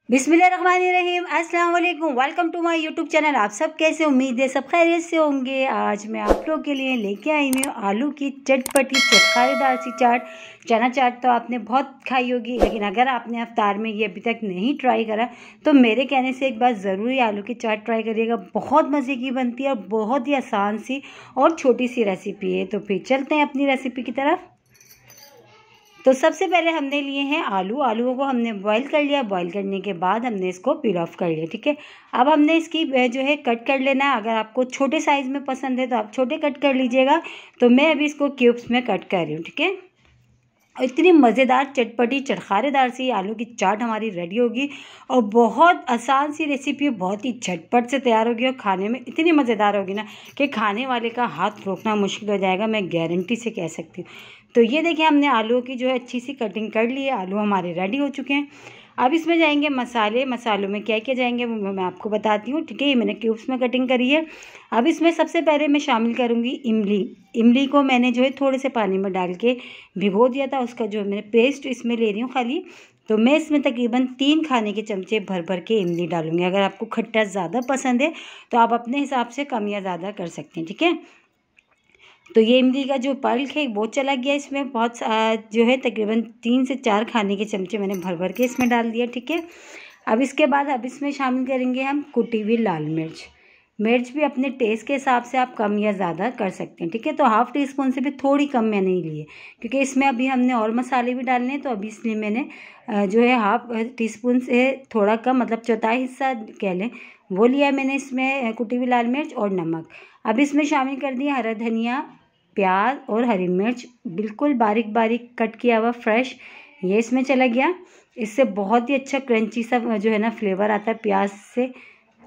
बिस्मिल्लाहिर्रहमानिर्रहीम, अस्सलाम वालेकुम। Welcome to my YouTube channel. आप सब कैसे, उम्मीद है सब खैरियत से होंगे। आज मैं आप लोग के लिए लेके आई हूँ आलू की चटपटी चटखारेदार सी चाट। चना चाट तो आपने बहुत खाई होगी, लेकिन अगर आपने इफ्तार में ये अभी तक नहीं ट्राई करा तो मेरे कहने से एक बार ज़रूर आलू की चाट ट्राई करिएगा। बहुत मज़े की बनती है और बहुत ही आसान सी और छोटी सी रेसिपी है। तो फिर चलते हैं अपनी रेसिपी की तरफ। तो सबसे पहले हमने लिए हैं आलूओं को हमने बॉईल कर लिया। बॉईल करने के बाद हमने इसको पील ऑफ कर लिया। ठीक है, अब हमने इसकी जो है कट कर लेना है। अगर आपको छोटे साइज़ में पसंद है तो आप छोटे कट कर लीजिएगा। तो मैं अभी इसको क्यूब्स में कट कर रही हूँ। ठीक है, इतनी मज़ेदार चटपटी चटखारेदार सी आलू की चाट हमारी रेडी होगी और बहुत आसान सी रेसिपी है, बहुत ही झटपट से तैयार होगी और खाने में इतनी मज़ेदार होगी ना कि खाने वाले का हाथ रोकना मुश्किल हो जाएगा, मैं गारंटी से कह सकती हूँ। तो ये देखिए, हमने आलूओं की जो है अच्छी सी कटिंग कर ली है। आलू हमारे रेडी हो चुके हैं। अब इसमें जाएंगे मसाले। मसालों में क्या क्या जाएंगे वो मैं आपको बताती हूँ। ठीक है, ये मैंने क्यूब्स में कटिंग करी है। अब इसमें सबसे पहले मैं शामिल करूँगी इमली। इमली को मैंने जो है थोड़े से पानी में डाल के भिगो दिया था। उसका जो मैंने पेस्ट इसमें ले रही हूँ खाली। तो मैं इसमें तकरीबन 3 खाने के चमचे भर भर के इमली डालूँगी। अगर आपको खट्टा ज़्यादा पसंद है तो आप अपने हिसाब से कम या ज़्यादा कर सकते हैं। ठीक है, तो ये इमली का जो पल्प है वो चला गया इसमें। बहुत जो है तकरीबन 3 से 4 खाने के चमचे मैंने भर भर के इसमें डाल दिया। ठीक है, अब इसके बाद अब इसमें शामिल करेंगे हम कुटी हुई लाल मिर्च। मिर्च भी अपने टेस्ट के हिसाब से आप कम या ज़्यादा कर सकते हैं। ठीक है, तो हाफ़ टी स्पून से भी थोड़ी कम मैंने ही ली है, क्योंकि इसमें अभी हमने और मसाले भी डालने हैं। तो अभी इसलिए मैंने जो है हाफ़ टी स्पून से थोड़ा कम, मतलब चौथाई हिस्सा कह लें, वो लिया मैंने इसमें कुटी हुई लाल मिर्च और नमक। अब इसमें शामिल कर दिया हरा धनिया, प्याज और हरी मिर्च, बिल्कुल बारीक बारीक कट किया हुआ फ्रेश, ये इसमें चला गया। इससे बहुत ही अच्छा क्रंची सा जो है ना फ्लेवर आता है प्याज से।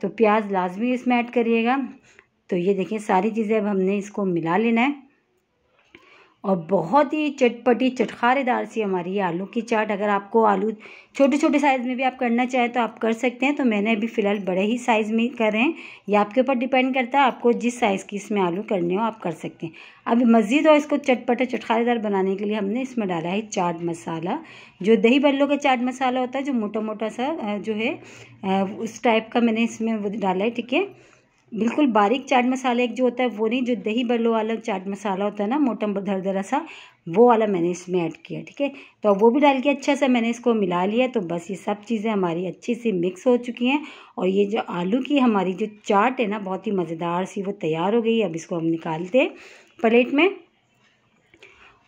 तो प्याज लाजमी इसमें ऐड करिएगा। तो ये देखिए, सारी चीज़ें अब हमने इसको मिला लेना है और बहुत ही चटपटी चटखारेदार सी हमारी आलू की चाट। अगर आपको आलू छोटे छोटे साइज़ में भी आप करना चाहें तो आप कर सकते हैं। तो मैंने अभी फ़िलहाल बड़े ही साइज़ में कर रहे हैं। ये आपके ऊपर डिपेंड करता है, आपको जिस साइज़ की इसमें आलू करने हो आप कर सकते हैं। अब मज़ीद और इसको चटपटा चटखारेदार बनाने के लिए हमने इसमें डाला है चाट मसाला। जो दही बल्लों का चाट मसाला होता है, जो मोटा मोटा सा जो है उस टाइप का मैंने इसमें वो डाला है। ठीक है, बिल्कुल बारीक चाट मसाला एक जो होता है वो नहीं, जो दही बल्लो वाला चाट मसाला होता है ना, मोटा दरदरा सा, वो वाला मैंने इसमें ऐड किया। ठीक है, तो वो भी डाल के अच्छा सा मैंने इसको मिला लिया। तो बस ये सब चीज़ें हमारी अच्छी सी मिक्स हो चुकी हैं और ये जो आलू की हमारी जो चाट है ना, बहुत ही मज़ेदार सी वो तैयार हो गई है। अब इसको हम निकालते हैं प्लेट में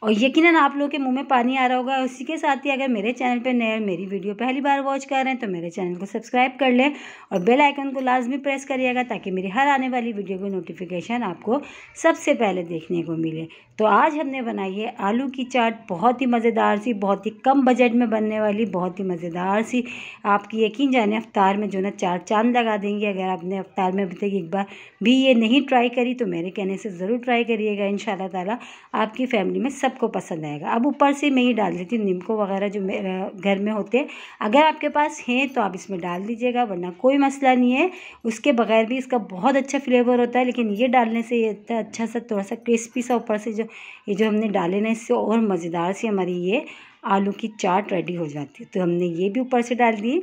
और यकीनन आप लोगों के मुंह में पानी आ रहा होगा। उसी के साथ ही अगर मेरे चैनल पर नए, मेरी वीडियो पहली बार वॉच कर रहे हैं तो मेरे चैनल को सब्सक्राइब कर लें और बेल आइकन को लाजमी प्रेस करिएगा, ताकि मेरी हर आने वाली वीडियो की नोटिफिकेशन आपको सबसे पहले देखने को मिले। तो आज हमने बनाई है आलू की चाट, बहुत ही मज़ेदार सी, बहुत ही कम बजट में बनने वाली, बहुत ही मज़ेदार सी। आपकी यकीन जाने अफ्तार में जो ना 4 चांद लगा देंगे। अगर आपने अफ्तार में अभी तक एक बार भी ये नहीं ट्राई करी तो मेरे कहने से ज़रूर ट्राई करिएगा। इंशाल्लाह ताला आपकी फैमिली में सबको पसंद आएगा। अब ऊपर से मैं ये डाल देती हूँ नींबू वगैरह जो घर में होते हैं। अगर आपके पास हैं तो आप इसमें डाल दीजिएगा, वरना कोई मसला नहीं है। उसके बगैर भी इसका बहुत अच्छा फ्लेवर होता है, लेकिन ये डालने से ये इतना अच्छा सा थोड़ा सा क्रिस्पी सा ऊपर से ये जो हमने डाले ना, इससे और मज़ेदार सी हमारी ये आलू की चाट रेडी हो जाती है। तो हमने ये भी ऊपर से डाल दी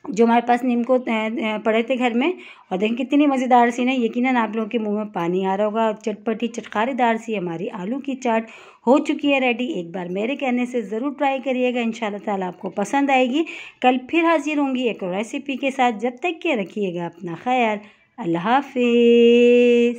जो हमारे पास नीम को पड़े थे घर में। और देखें कितनी मज़ेदार सी ना, यकीनन आप लोगों के मुंह में पानी आ रहा होगा। चटपटी चटखारेदार सी हमारी आलू की चाट हो चुकी है रेडी। एक बार मेरे कहने से ज़रूर ट्राई करिएगा, इंशाल्लाह ताला आपको पसंद आएगी। कल फिर हाजिर होंगी एक और रेसिपी के साथ। जब तक के रखिएगा अपना ख्याल। अल्लाह हाफिज़।